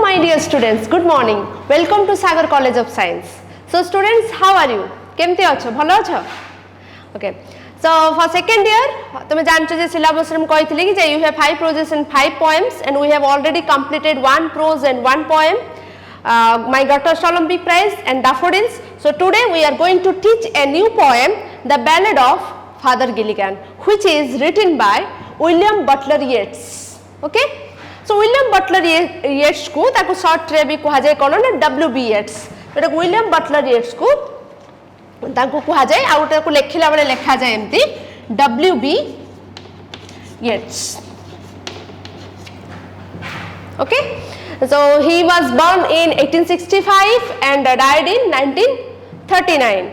my dear students, good morning. Welcome to Sagar College of Science. So students, how are you? केमती अच्छो भलो अच्छो? Okay. So for second year, तुम जानते हो syllabus में कोई थी कि you have 5 prose and 5 poems, and we have already completed 1 prose and 1 poem. My Gotters Olympic Prize and Daffodils. So today we are going to teach a new poem, The Ballad of Father Gilligan, which is written by William Butler Yeats. Okay? So William Butler Yeats को ताको short रे भी कहा जाए कौन ना W.B. Yeats. तो William Butler Yeats को ताको कहा जाए आउ ताको लेखिला वाले लेखा जाए एमती W.B. Yeats. Okay? So he was born in 1865 and died in 1939.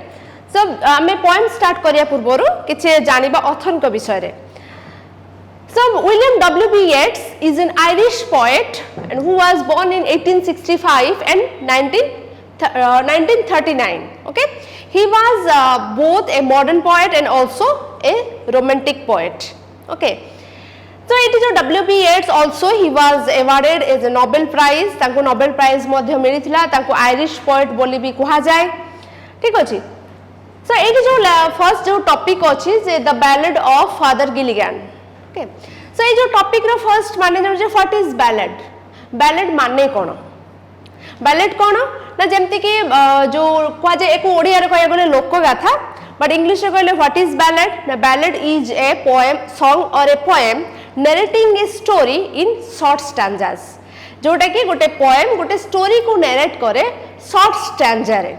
So हमें poem start करिया पूर्वरु किछे जानिबा ऑथर को विषय रे. So William W.B. Yeats is an Irish poet and who was born in 1865 and 1939. Okay, he was both a modern poet and also a romantic poet. Okay, so it is a W.B. Yeats also he was awarded as a Nobel Prize. तांको Nobel Prize मध्य मिली थिला. तांको Irish poet बोली भी कहा जाए. ठीक अछि. So it is जो first जो topic अछि जे the Ballad of Father Gilligan. Okay. So ये जो टॉपिक रो फर्स्ट माने जो व्हाट इज बैलेड बैलेड माने कोन बैलेड कोन ना जेमति कि जो कह जे एको ओडिया रे कहय गले लोक गाथा बट इंग्लिश रे कहले व्हाट इज बैलेड ना ballad is a poem song or a poem narrating a story in short stanzas जोटा कि गोटे पोएम गोटे स्टोरी को नरेट करे शॉर्ट स्टैंजा रे.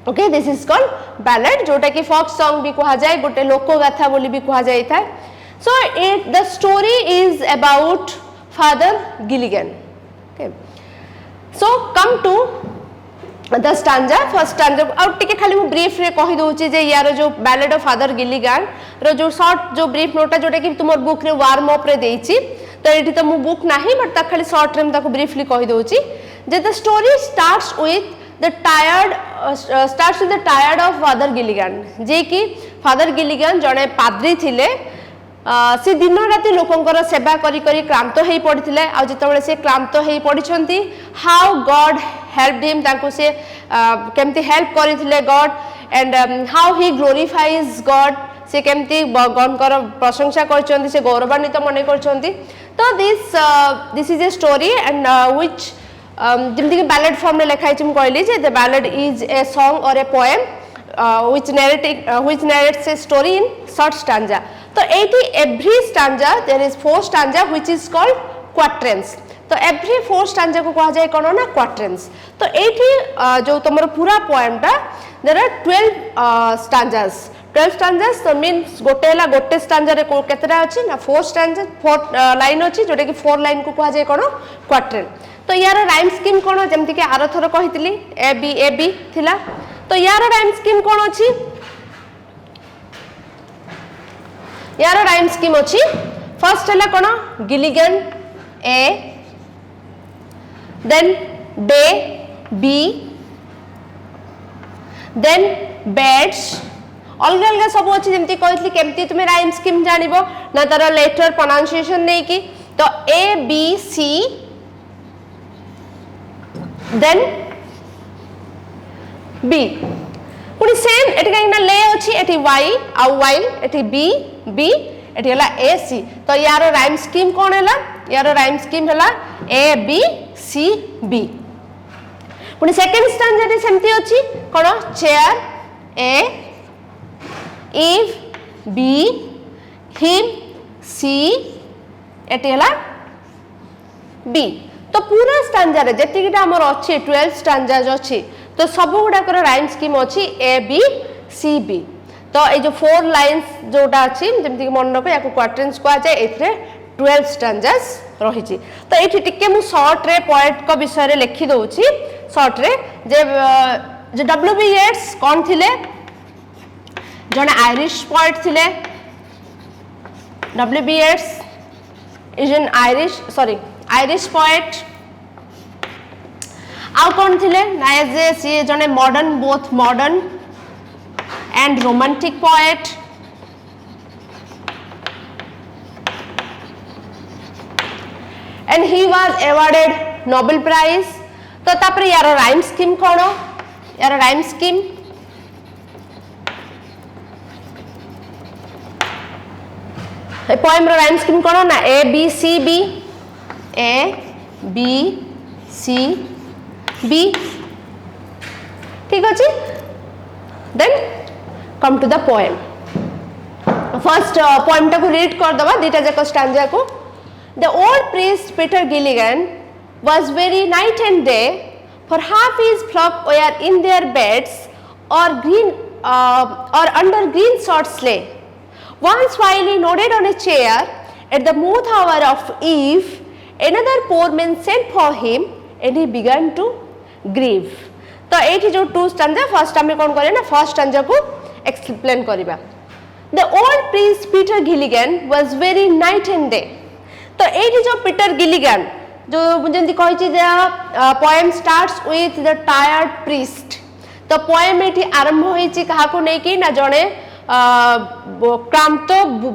Okay this is called ballad जोटा कि फोक सॉन्ग भी कहा जाए गोटे लोक गाथा बोली भी कहा जाय था. So the story is about Father Gilligan. Okay. So come to the stanza. First stanza. और टिके खाली मु brief रे कहि दोची जे यार जो Ballad of Father Gilligan रो जो short जो brief नोटा जोटा कि तुमर बुक रे warm up रे देइची तो एठी तो मु बुक नाही बट ता खाली short रे म ताको briefly कहि दोची जे the story starts with the tired of Father Gilligan जे कि Father Gilligan जने पाद्री थिले से दिन राति लोकंकर सेवा करी करी क्लांत हेई पड़िथिले आ जेतबेले से क्लांत हेई पड़िछंती हाउ गॉड हेल्प्ड हिम ताको से केमती हेल्प करिथिले God and how he glorifies God से केमती गॉडकर प्रशंसा करछंती से गौरवान्वित मने करछंती. तो this is a story and which जेमती कि बैलेड फॉर्म में लिखा है हम कहली जे the ballad is a song or a poem which narrates a story in short stanza. So every stanza there is 4 stanza which is called quatrains. तो every 4 stanza को कहा जाए कौन ना quatrains. तो जो तुम्हारा पूरा poem टा there are 12 stanzas. 12 stanzas तो means गोटे stanza रे केतरा अछि ना 4 stanza 4 लाइन अछि जोटा कि 4 लाइन को कहा जाए कौन quatrain. तो यार राइम स्कीम कौन जेमति कि आरो थरो कहितली ए बी थिला. तो यार राइम स्कीम कौन अछि यार राइम स्कीम अछि फर्स्ट हला कोन Gilligan A then day B then beds अलग अलग सब अछि जेमति कहतली केमति तुमे राइम स्कीम जानिबो ना तार लेटर प्रोनाउंसिएशन नै कि तो A B C then B पुनी सेम एटी काइना ले अछि एटी वाई आ वाई एटी बी बी एटी हला ए सी. तो यार राइम स्कीम कोन हला यार राइम स्कीम हला ए बी सी बी. पुनी सेकंड स्टैंजा रे सेमती अछि कोन चेयर ए इव बी हिम सी एटी हला बी. तो पूरा स्टैंजा रे जेतिकिटा हमर अछि 12 स्टैंजाज अछि तो सब गुडाकर राइम स्कीम अछि ए बी सी बी. तो ए जो 4 लाइंस जोटा अछि जेमति कि मन रखो याको क्वाड्रेंट्स को जाय एथरे 12 स्टैंजास रहिछि. तो एठी टिके मु शॉर्ट रे पोएट को विषय रे लिखि दोछि शॉर्ट रे जे W.B. Yeats कोन थिले जने आयरिश पोएट थिले. W.B. Yeats is an Irish poet. आउ कौन थिले ना जे सी जने modern both modern and romantic poet. and he was awarded Nobel Prize. तो तापर यार राइम स्कीम कौन यार राइम स्कीम पोएम रो राइम स्कीम कौन ना ए बी सी बी ठीक अच्छे then come to the poem first poem टा को रीड कर दबा दीटा जाक स्टैंजा को the old priest Peter Gilligan was very night and day, for half his flock were in their beds or under green sod lay. Once while he nodded on a chair at the moot hour of eve, another poor man sent for him and he began to grieve. तो एठी जो to stanza first आमे कोन करे ना first stanza को explain करिबा The old priest Peter Gilligan was very night and day. तो एठी जो पीटर गिलिगन जो जंती कहिछि जे poem starts with the tired priest तो पोएम एठी आरंभ होइछि काहा को नै कि ना जणे क्रांत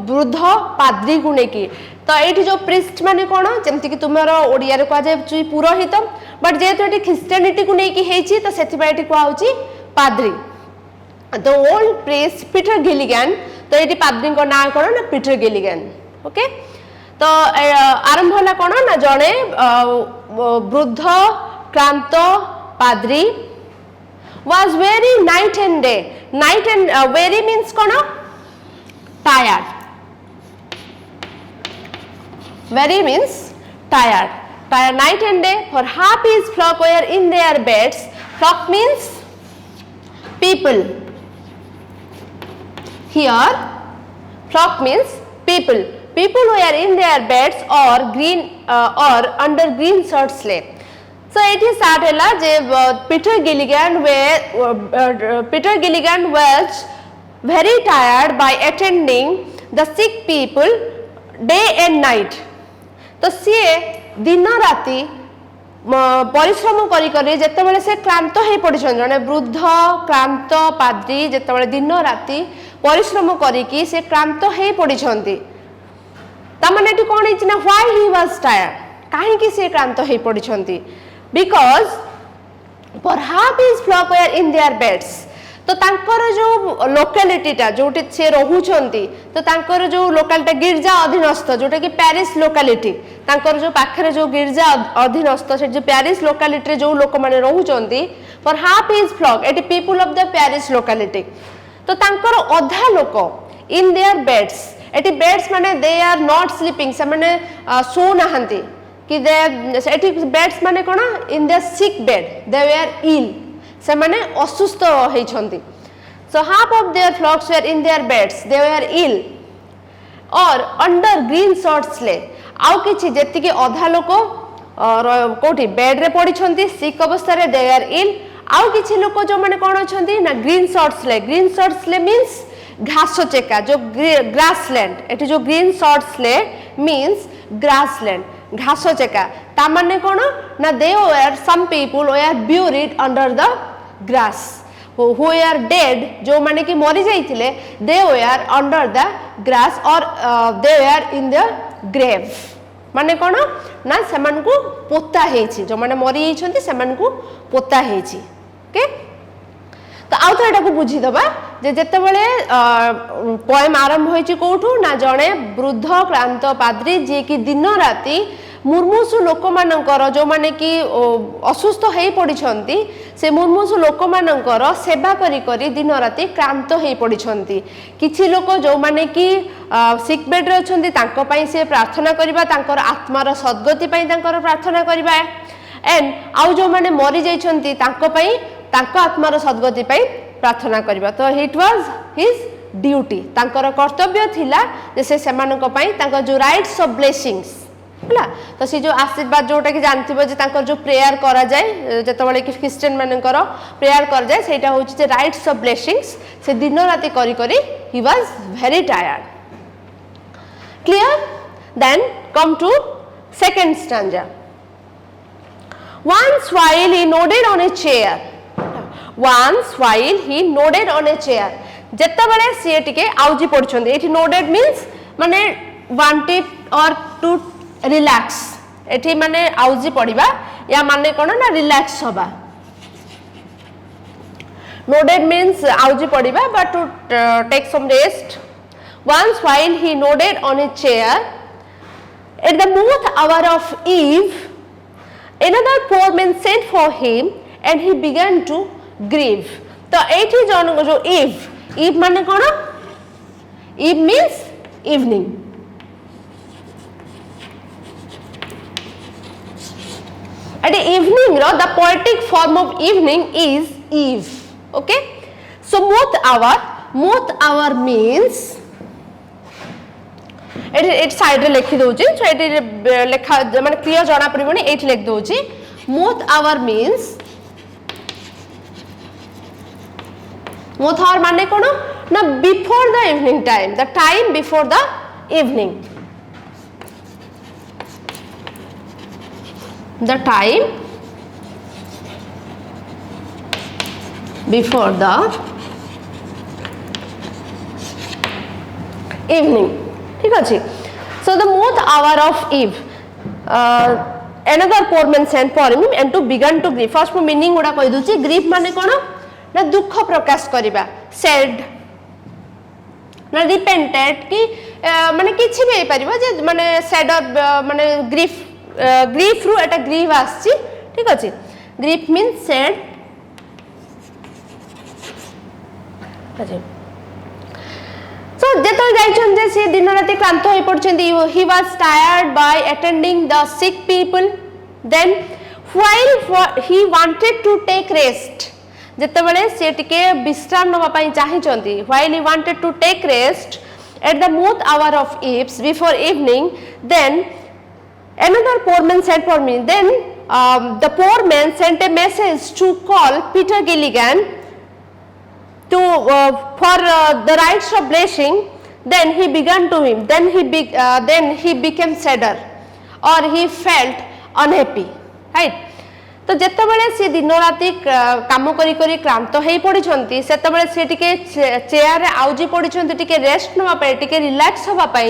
वृद्ध पाद्री को नै कि तो एठी जो प्रीस्ट माने कोन जेमति कि तुमरो ओडिया रे कहा जाय पुरोहित बट जेतो एठी क्रिश्चियनिटी को नै कि हेछि तो सेति बाय एठी कोआ होछि पाद्री the old priest Peter Gilligan तो एठी पाद्री को नाम कोन ना पीटर गिलिगन ओके तो आरंभ होला कोन ना जणे वृद्ध क्रांत पाद्री was very night and day very means kono tired very means tired night and day for half his flock were in their beds flock means people here flock means people who are in their beds or under green sods lay. So it is start hela je Peter Gilligan was very tired by attending the sick people day and night. तो सी दिन राति परिश्रम करी करी जेते बेले से क्लांत हे पड़िछन जने वृद्ध क्लांत पाद्री जेते बेले दिन राति परिश्रम करी कि से क्लांत हे पड़िछंती तामाने एटी कोन हिच ना व्हाई ही वाज टायर्ड काहे कि से क्लांत हे पड़िछंती because for half his flock were in their beds तो तांकर जो लोकालिटी टा जोटी से रहुछंती तो तांकर जो लोकालिटी गिरजा अधीनस्थ जोटा कि पेरिस लोकालिटी तांकर जो पाखरे जो गिरजा अधीनस्थ से जो पेरिस लोकालिटी जो लोक माने रहुछंती for half his flock eighty people of the Paris locality तो तांकर अधा लोक in their beds eighty beds माने they are not sleeping से माने सो नाहंती कि दे एटी बेड्स माने कोन इन the sick bed they were इल से माने असुस्थ होई छंती so half of their flocks were in their beds they were ill or under green sods ले आउ किछि जेति कि आधा लोक कोठी बेड रे पड़ी छंती सिक अवस्था रे दे वर इल आउ किछि लोक जो माने कोन छंती ना ग्रीन सॉड्स ले मींस घास चेका जो ग्रासलैंड एटी जो ग्रीन सॉड्स ले मींस ग्रासलैंड घास चेका ता माने कोन ना they were some people were buried under the grass who were dead जो माने कि मरि जाइथिले they were under the grass or they were in the grave माने कोन ना समान को पोता हेछि जो माने मरि जाइछंती समान को पोता हेछि ओके तो आउ तो एटा को बुझी दबा जे जते बेले पोएम आरंभ होइछि कोठू ना जणे वृद्ध क्रांत पाद्री जे कि दिन राति मुर्मुसु लोक मानकर जो माने कि असुस्थ हेई पड़िछंती से मुर्मुसु लोक मानकर सेवा करी करी दिन राति क्रांत हेई पड़िछंती किछि लोक जो माने कि सिक बेड रे अछंती तांको पई से प्रार्थना करिबा तांकर आत्मार सद्गति पई तांकर प्रार्थना करिबा एंड आउ जो माने मरि जाइछंती तांको पई तांको आत्मार सद्गति पई प्रार्थना करिबा तो इट वाज हिज ड्यूटी तांकर कर्तव्य थिला जे से सेमानक पई तांकर जो राइट्स ऑफ ब्लेसिंग्स हला तो से जो आशीर्वाद जोटा कि जानथिबो जे तांकर जो प्रेयर करा जाय जते बेले कि क्रिश्चियन मानकर प्रेयर कर जाय सेटा होछि जे राइट्स ऑफ ब्लेसिंग्स से दिन राति करी करी he was very tired clear then come to second stanza once while he nodded on a chair जते बेले से टिके आउजी पड़छंती एठी nodded means माने wanted or to relax एठी माने आउजी पड़िबा या माने कोन ना रिलैक्स होबा nodded means आउजी पड़िबा but to take some rest once while he nodded on a chair at the moot hour of eve another poor man sent for him and he began to grieve तो एठी जन जो eve माने कोन eve means evening at evening the poetic form of evening is eve okay so moot hour means it side रे लिखि दोची so eighty लेखा माने clear जाना पड़िबनी एटी लिख दोची moot hour means moot hour माने कोन ना before the evening time the time before the evening the time before the evening ठीक अछि so the moot hour of eve another poor man sent for him and to began to grieve first meaning उडा कहि दुची grief माने कोन ना दुख प्रकाश करिबा sad ना repented कि माने किछि भी परिबा जे माने sad माने grief रू एटा grief आछि ठीक अछि grief means sad so जेतो जाइछन जे से दिन राति क्लांत होई पड़छन्ती he was tired by attending the sick people then while he wanted to take rest जेते बेले से टिके विश्राम नबा पई चाहिचंती while he wanted to take rest at the moot hour of eve before evening then another poor man sent for me then the poor man sent a message to call Peter Gilligan to for the rites of blessing then he began to him then he became sadder or he felt unhappy right तो जेते बेले से दिन राति काम करी करी क्लांत हेई पड़िछंती सेते बेले से टिके चेयर रे आउजी पड़िछंती टिके रेस्ट नवा पई टिके रिलैक्स होबा पई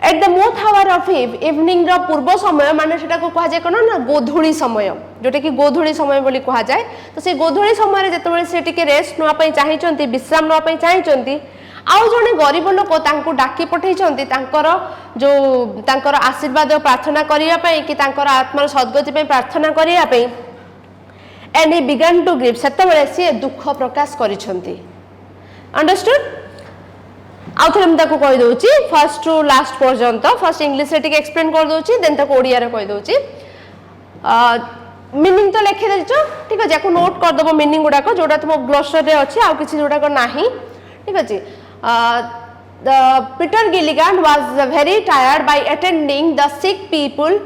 at the moth hour of evening रो पूर्व समय माने सेटा को कहा जाय कोन ना गोधूली समय जोटे कि गोधूली समय बोली कहा जाय तो से गोधूली समय रे जते बेले से टिके रेस्ट नवा पई चाहिचंती विश्राम नवा पई चाहिचंती आउ जने गरीब लोक तांको डाकी पठैचंती तांकर जो तांकर आशीर्वाद प्रार्थना करिया पई कि तांकर आत्मार सद्गति पई प्रार्थना करिया पई and he began to grieve सेते बेले से दुख प्रकाश करिसंती अंडरस्टूड आउ थरे हम ताको कहि दोची फर्स्ट टू लास्ट पर्यंत फर्स्ट इंग्लिश रे टिके एक्सप्लेन कर दोची देन ताको ओडिया रे कहि दोची मीनिंग तो लिखि देछो ठीक है जाको नोट कर दबो मीनिंग गुडा को जोडा तुम ग्लोसरी रे अछि आ किछि जोडा को नाही ठीक अछि the Peter Gilligan was very tired by attending the sick people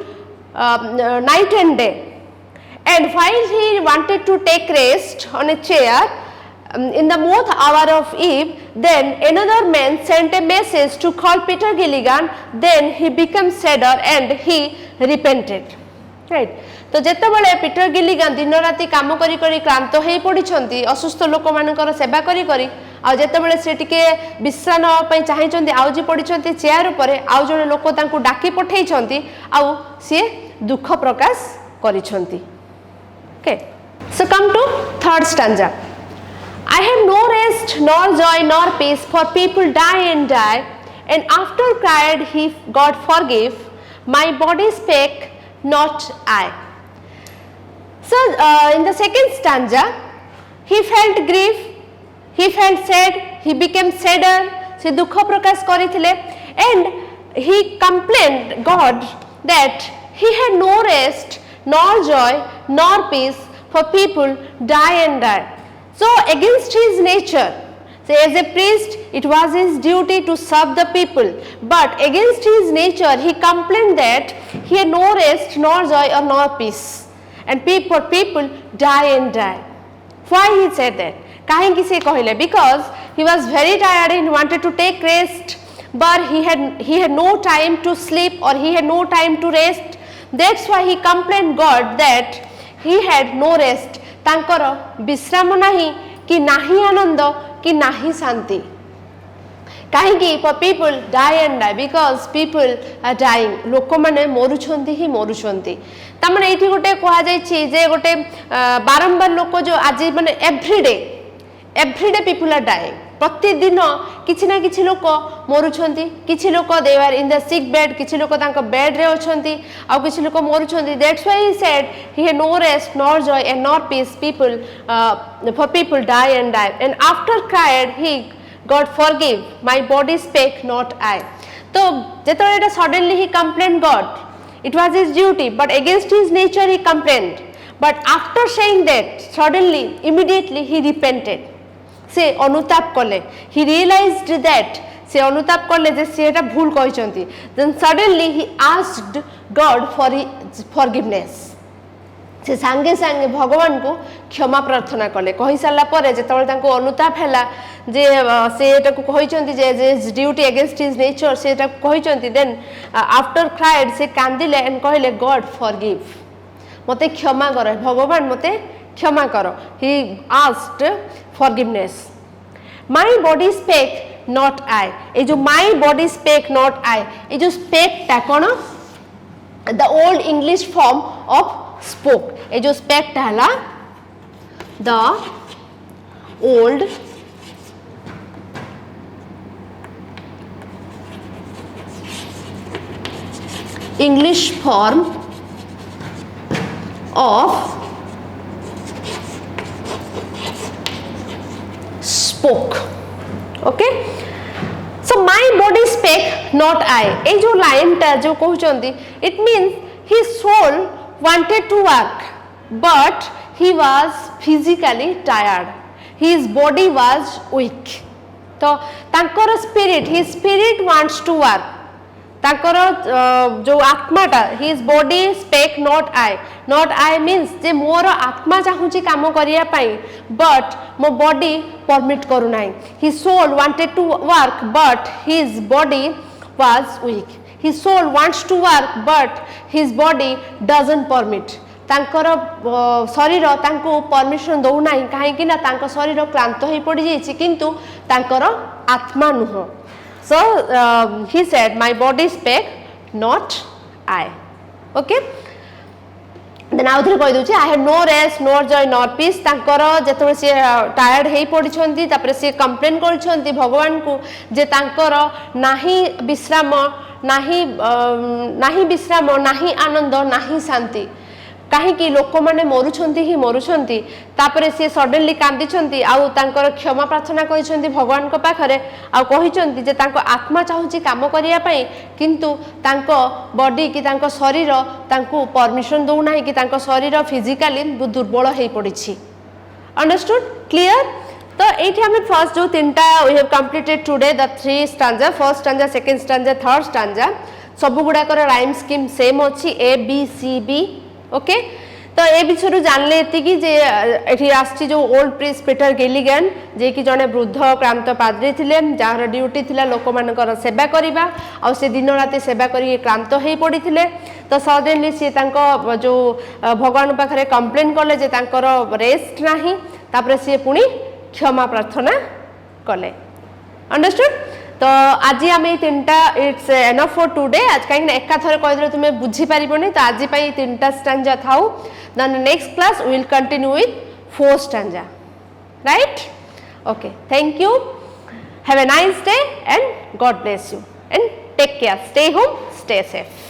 night and day and while he wanted to take rest on a chair in the moot hour of eve then another man sent a message to call Peter Gilligan then he became sadder and he repented right तो जेते बेले Peter Gilligan दिन राति काम करी करी क्लांत हेई पड़िछंती असुस्थ लोक मानकर सेवा करी करी आ जेते बेले से टिके विश्राम नवा पई चाहिचंती आउजी पड़िछंती चेयर ऊपर आउ जने लोक तांको डाकी पठैछंती आउ से दुख प्रकाश करिछंती okay so come to third stanza I have no rest nor joy nor peace for people die and after cried he God forgive my body spake not I so in the second stanza he felt grief he felt sad he became sadder se dukha prakash karithile and he complained God that he had no rest nor joy nor peace for people die so against his nature so as a priest it was his duty to serve the people but against his nature he complained that he had no rest nor joy or nor peace and people die why he said that kahin ki se kahile because he was very tired and he wanted to take rest but he had no time to sleep or he had no time to rest that's why he complained God that he had no rest तांकर विश्राम नाही कि नाही आनंद कि नाही शांति कहीं for people die and die because people are dying लोक मैंने मरुंट ही मरुंट तमें ये गोटे कहुई गोटे बारंबार लोक जो आज माने एवरीडे पीपल आर डाइंग प्रतिदिन किसी ना किसी लोक मरुंट किसी लोक they are in the sick bed किसी लोक बेड रे अच्छी आउ किसी लोक मरुंट that's why he said he had no rest nor joy and nor peace people for people die and after cried he God forgive my body spake not I तो जेतबेले suddenly he complained God it was his duty but against his nature he complained but after saying that suddenly immediately he repented से अनुताप कले he realized that से अनुताप कले जे से एटा भूल कहिसंती then suddenly he asked God for his forgiveness से सांगे सांगे भगवान को क्षमा प्रार्थना कले कहि सारा परे जेतबेले तांको अनुताप हैला जे से एटा को कहिसंती जे ड्यूटी अगेंस्ट हिज नेचर से एटा कहिसंती देन आफ्टर क्राइड से कांदिले एंड कहले गॉड फॉरगिव मते क्षमा कर भगवान मते क्षमा करो he asked forgiveness my body spake not I ए जो my body spake not I ए जो स्पेक ता कोन the Old English form of spoke ए जो स्पेक हला the Old English form of spoke okay so my body spake not I ए जो लाइन टा जो कहउचंदी it means his soul wanted to work but he was physically tired his body was weak तो तांकर spirit his spirit wants to work तांकर जो आत्माटा his body spake not I means जे मोर आत्मा चाहूची काम करिया पई but मो body permit करू नाही his soul wanted to work but his body was weak his soul wants to work but his body doesn't permit तांकर शरीर तांको परमिशन दउ नाही काहे कि ना तांको शरीर क्लांत होई पड़ी जाईछि किंतु तांकर आत्मा नुह so he said my body spake not I okay then आउथरे कहि दउछि I had no rest nor joy nor peace तांकर जेतबे से टायर्ड हेई पड़िछंती तापर से कंप्लेन करछंती भगवान को जे तांकर नाही विश्राम नाही विश्राम नाही आनंद नाही शांति कहीं लोक मैंने मरुंट ही मरुंट तापर सी सडनली कांदी आउ तांकर क्षमा प्रार्थना कर भगवान को पाखरे आउ कहिसंती जे तांको आत्मा चाहूची काम करिया पई किंतु तांको बॉडी कि तांको शरीर तांको परमिशन दउ नाही कि तांको शरीर फिजिकली दुर्बल हेई पड़िछि अंडरस्टूड क्लियर तो ये आम फर्स्ट जो तीनटा we have completed today the 3 stanza first stanza second stanza third stanza सब गुड़ाकर राइम स्कीम सेम अच्छी A B C B okay तो ए विषय जानले एतिकी जे एठी आछि जो ओल्ड प्रिस्ट पीटर गिलिगन जे कि जने वृद्ध क्रांत पाद्री थिले जार ड्यूटी थिला लोक मानकर सेवा करिबा आ से दिन राति सेवा करी क्रांत हेई पड़िथिले तो सडनली से तांको जो भगवान पाखरे कंप्लेन करले जे तांकर रेस्ट नाही तापर से पुनी क्षमा प्रार्थना कले अंडरस्टूड तो आज आम तीनटा इट्स एनफ फॉर टुडे आज कहीं एका थरे कहदे तुम बुझी पारिबनी तो आज तीनटा स्टांजा थाउ then next class will continue with 4 stanza right okay thank you have a nice day and God bless you and take care stay home stay safe